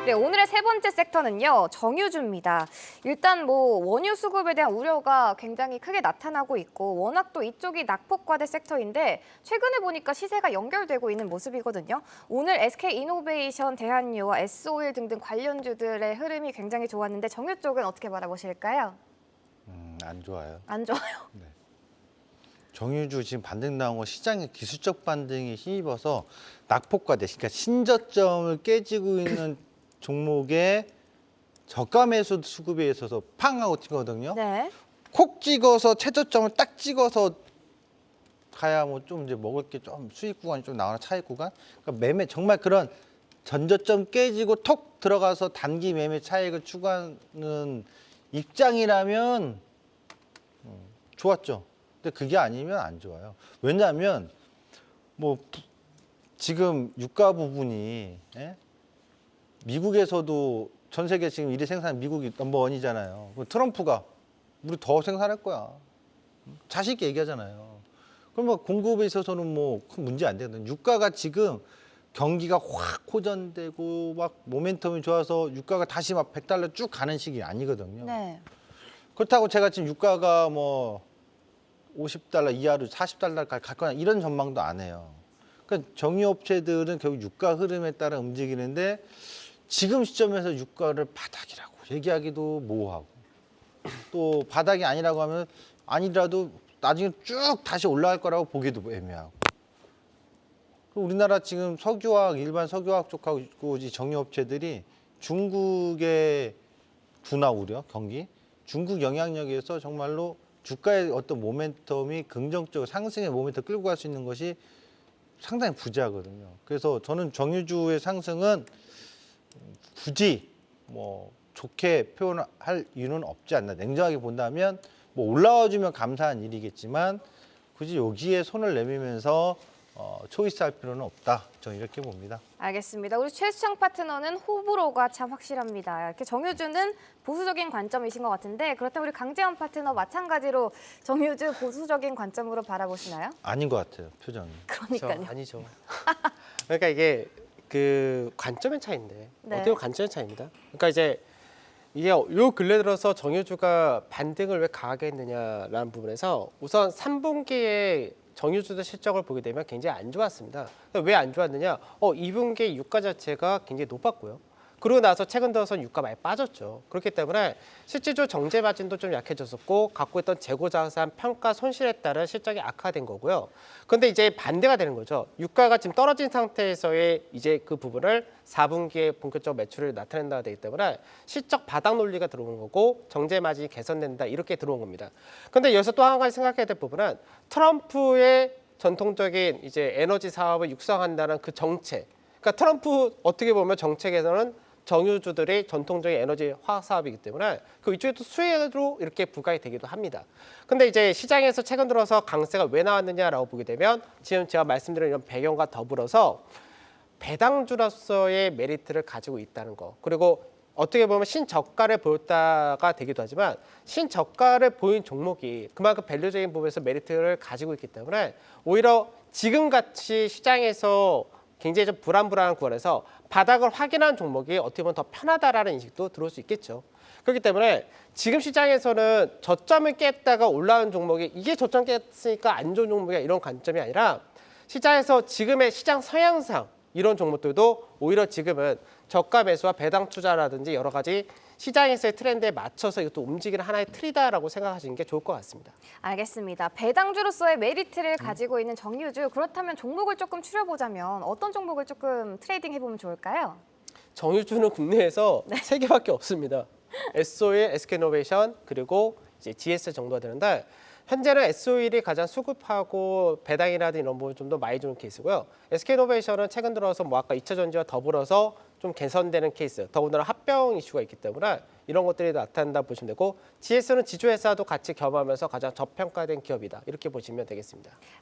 네, 오늘의 세 번째 섹터는요, 정유주입니다. 일단 원유 수급에 대한 우려가 굉장히 크게 나타나고 있고 워낙 또 이쪽이 낙폭과대 섹터인데 최근에 보니까 시세가 연결되고 있는 모습이거든요. 오늘 SK이노베이션, 대한유와 S오일 등등 관련주들의 흐름이 굉장히 좋았는데 정유 쪽은 어떻게 바라보실까요? 안 좋아요. 안 좋아요. 네. 정유주 지금 반등 나온 거 시장의 기술적 반등이 힘입어서 낙폭과대, 그러니까 신저점을 깨지고 있는 종목의 저가 매수 수급에 있어서 팡 하고 튀거든요. 네. 콕 찍어서 최저점을 딱 찍어서 가야 뭐 좀 이제 먹을 게 좀 수익 구간이 좀 나오나 차익 구간. 그러니까 매매 정말 그런 전저점 깨지고 톡 들어가서 단기 매매 차익을 추구하는 입장이라면 좋았죠. 근데 그게 아니면 안 좋아요. 왜냐하면 뭐 지금 유가 부분이 미국에서도 전 세계 지금 1위 생산 미국이 넘버원이잖아요. 트럼프가 우리 더 생산할 거야. 자신 있게 얘기하잖아요. 그럼 뭐 공급에 있어서는 뭐 큰 문제 안 되거든요. 유가가 지금 경기가 확 호전되고 막 모멘텀이 좋아서 유가가 다시 막 100달러 쭉 가는 시기 아니거든요. 네. 그렇다고 제가 지금 유가가 뭐 50달러 이하로 40달러까지 갈 거냐 이런 전망도 안 해요. 그러니까 정유업체들은 결국 유가 흐름에 따라 움직이는데 지금 시점에서 유가를 바닥이라고 얘기하기도 모호하고 또 바닥이 아니라고 하면 아니라도 나중에 쭉 다시 올라갈 거라고 보기도 애매하고. 우리나라 지금 석유화학 일반 석유화학 쪽하고 이 정유업체들이 중국의 둔화 우려 경기 중국 영향력에서 정말로 주가의 어떤 모멘텀이 긍정적으로 상승의 모멘텀 끌고 갈 수 있는 것이 상당히 부재하거든요. 그래서 저는 정유주의 상승은 굳이 뭐 좋게 표현할 이유는 없지 않나. 냉정하게 본다면 뭐 올라와주면 감사한 일이겠지만 굳이 여기에 손을 내밀면서 초이스할 필요는 없다. 저는 이렇게 봅니다. 알겠습니다. 우리 최수창 파트너는 호불호가 참 확실합니다. 이렇게 정유주는 보수적인 관점이신 것 같은데 그렇다면 우리 강재원 파트너 마찬가지로 정유주 보수적인 관점으로 바라보시나요? 아닌 것 같아요. 표정이. 그러니까요. 아니죠. 그러니까 이게 그 관점의 차이인데 네. 어떻게 보면 관점의 차이입니다. 그러니까 이게 요 근래 들어서 정유주가 반등을 왜 강하게 했느냐라는 부분에서 우선 3분기에 정유주의 실적을 보게 되면 굉장히 안 좋았습니다. 왜 안 좋았느냐? 2분기 유가 자체가 굉장히 높았고요. 그러고 나서 최근 들어서 유가 많이 빠졌죠. 그렇기 때문에 실질적으로 정제 마진도 좀 약해졌었고 갖고 있던 재고 자산 평가 손실에 따른 실적이 악화된 거고요. 그런데 이제 반대가 되는 거죠. 유가가 지금 떨어진 상태에서의 이제 그 부분을 4분기에 본격적 매출을 나타낸다가 되기 때문에 실적 바닥 논리가 들어오는 거고 정제 마진이 개선된다 이렇게 들어온 겁니다. 그런데 여기서 또 한 가지 생각해야 될 부분은 트럼프의 전통적인 이제 에너지 사업을 육성한다는 그 정책. 그러니까 트럼프 어떻게 보면 정책에서는 정유주들의 전통적인 에너지 화학 사업이기 때문에 그 이쪽에도 수혜로 이렇게 부과가 되기도 합니다. 근데 이제 시장에서 최근 들어서 강세가 왜 나왔느냐라고 보게 되면 지금 제가 말씀드린 이런 배경과 더불어서 배당주로서의 메리트를 가지고 있다는 거. 그리고 어떻게 보면 신저가를 보였다가 되기도 하지만 신저가를 보인 종목이 그만큼 밸류적인 부분에서 메리트를 가지고 있기 때문에 오히려 지금같이 시장에서 굉장히 좀 불안한 구간에서 바닥을 확인한 종목이 어떻게 보면 더 편하다라는 인식도 들어올 수 있겠죠. 그렇기 때문에 지금 시장에서는 저점을 깼다가 올라온 종목이 이게 저점 깼으니까 안 좋은 종목이야 이런 관점이 아니라 시장에서 지금의 시장 성향상 이런 종목들도 오히려 지금은 저가 매수와 배당 투자라든지 여러 가지 시장에서의 트렌드에 맞춰서 이것도 움직이는 하나의 틀이다라고 생각하시는 게 좋을 것 같습니다. 알겠습니다. 배당주로서의 메리트를 가지고 있는 정유주. 그렇다면 종목을 조금 추려보자면 어떤 종목을 조금 트레이딩 해보면 좋을까요? 정유주는 국내에서 세 개밖에 없습니다. S오일, SK이노베이션 그리고 이제 GS 정도가 되는데 현재는 S오일이 가장 수급하고 배당이라든지 이런 부분 좀 더 많이 주는 케이스고요. SK이노베이션은 최근 들어서 뭐 아까 2차 전지와 더불어서 좀 개선되는 케이스, 더군다나 합병 이슈가 있기 때문에 이런 것들이 나타난다 보시면 되고 GS는 지주회사도 같이 겸하면서 가장 저평가된 기업이다 이렇게 보시면 되겠습니다.